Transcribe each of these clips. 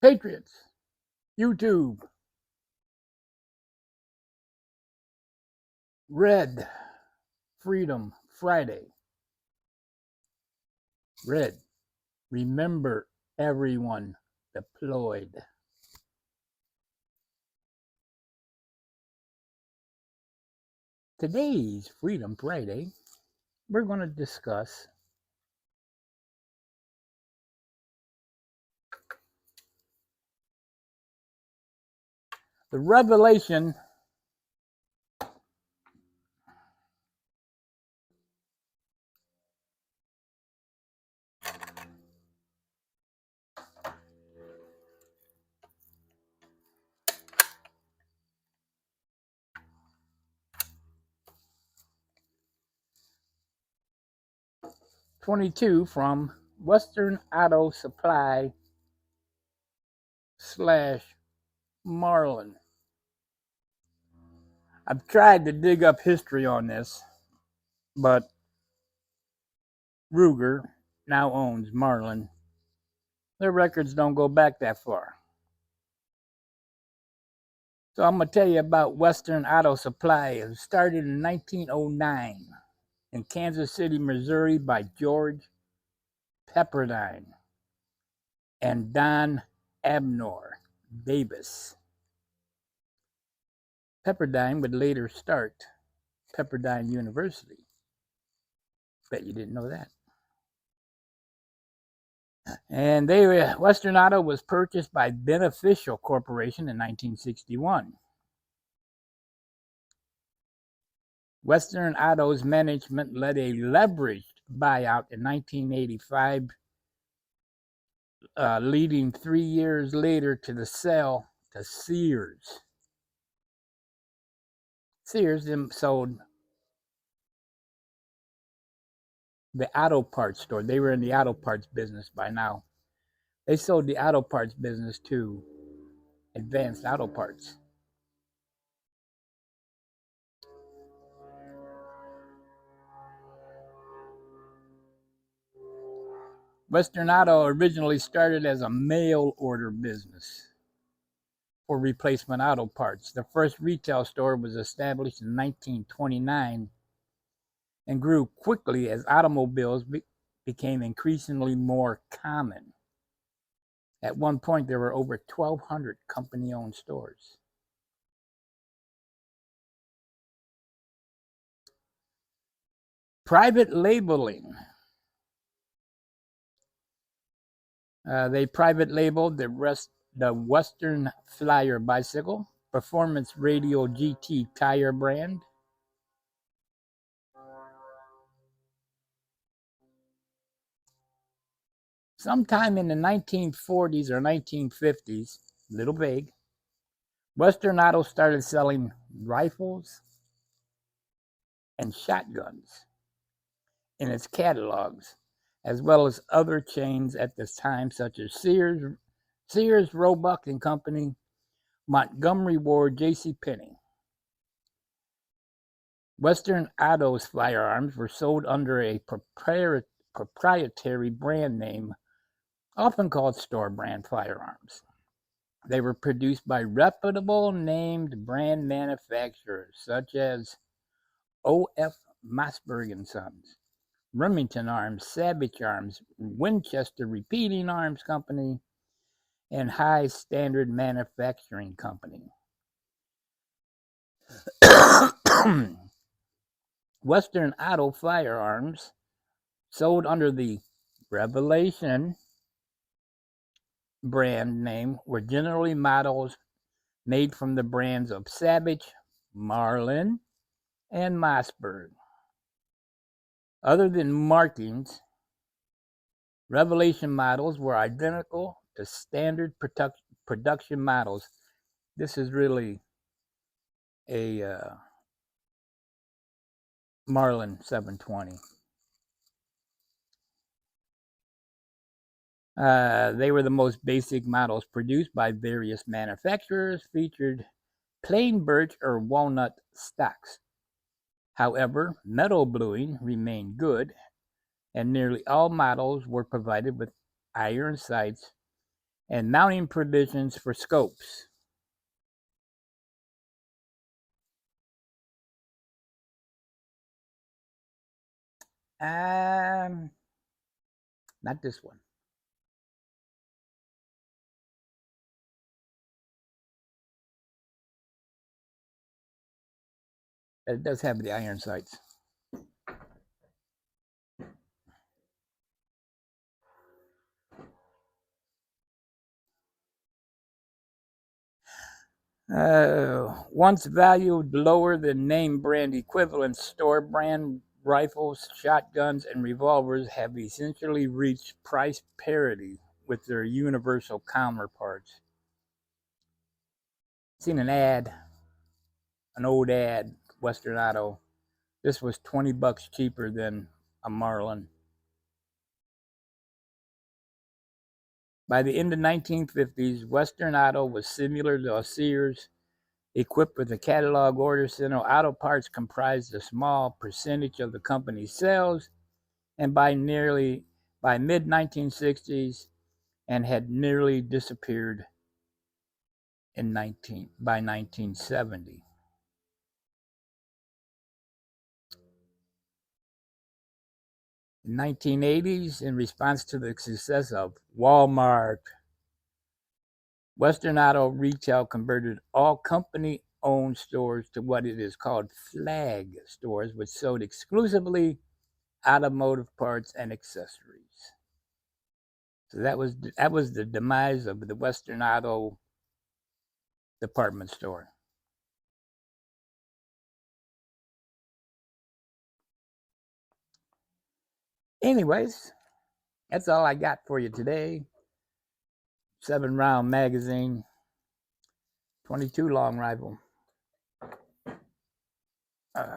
Patriots, YouTube, Red, Freedom Friday. Red, remember everyone deployed. Today's Freedom Friday, we're going to discuss the revelation #22 from Western Auto Supply / Marlin. I've tried to dig up history on this, but Ruger now owns Marlin. Their records don't go back that far. So I'm going to tell you about Western Auto Supply. It started in 1909 in Kansas City, Missouri by George Pepperdine and Don Abner Davis. Pepperdine would later start Pepperdine University. Bet you didn't know that. And Western Auto was purchased by Beneficial Corporation in 1961. Western Auto's management led a leveraged buyout in 1985, leading 3 years later to the sale to Sears. Sears then sold the auto parts store. They were in the auto parts business by now. They sold the auto parts business to Advanced Auto Parts. Western Auto originally started as a mail order business for replacement auto parts. The first retail store was established in 1929 and grew quickly as automobiles became increasingly more common. At one point, there were over 1,200 company-owned stores. Private labeling. They private labeled the Western Flyer bicycle, Performance Radio GT tire brand. Sometime in the 1940s or 1950s, little vague, Western Auto started selling rifles and shotguns in its catalogs, as well as other chains at this time, such as Sears, Roebuck and Company, Montgomery Ward, J.C. Penney. Western Auto's firearms were sold under a proprietary brand name, often called store brand firearms. They were produced by reputable named brand manufacturers such as O.F. Mossberg and Sons, Remington Arms, Savage Arms, Winchester Repeating Arms Company, and High Standard Manufacturing Company. Western Auto firearms sold under the Revelation brand name were generally models made from the brands of Savage, Marlin, and Mossberg. Other than markings, Revelation models were identical to standard production models. This is really a Marlin 720. They were the most basic models produced by various manufacturers, featured plain birch or walnut stocks. However, metal bluing remained good, and nearly all models were provided with iron sights and mounting provisions for scopes. Not this one. It does have the iron sights. Once valued lower than name brand equivalents, store brand rifles, shotguns, and revolvers have essentially reached price parity with their universal counterparts. Seen an ad, an old ad, Western Auto. This was $20 cheaper than a Marlin. By the end of the 1950s, Western Auto was similar to a Sears. Equipped with a catalog order center, auto parts comprised a small percentage of the company's sales, and by mid-1960s, and had nearly disappeared by 1970. In 1980s, in response to the success of Walmart, Western Auto Retail converted all company-owned stores to what it is called flag stores, which sold exclusively automotive parts and accessories. So that was the demise of the Western Auto department store. Anyways, that's all I got for you today. 7-round magazine, 22 long rifle. Okay.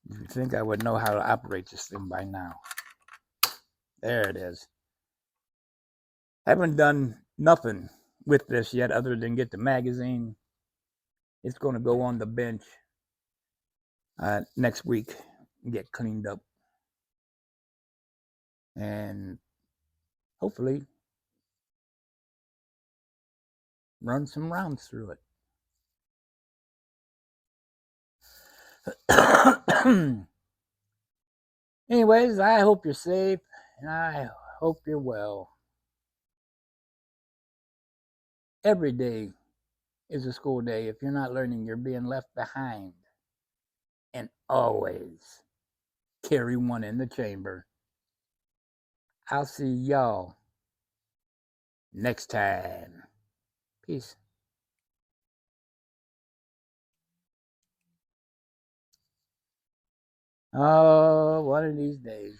You think I would know how to operate this thing by now. There it is. Haven't done nothing with this yet other than get the magazine. It's going to go on the bench next week and get cleaned up. And hopefully run some rounds through it. Anyways, I hope you're safe and I hope you're well. Every day is a school day. If you're not learning, you're being left behind. And always carry one in the chamber. I'll see y'all next time. Peace. Oh, one of these days.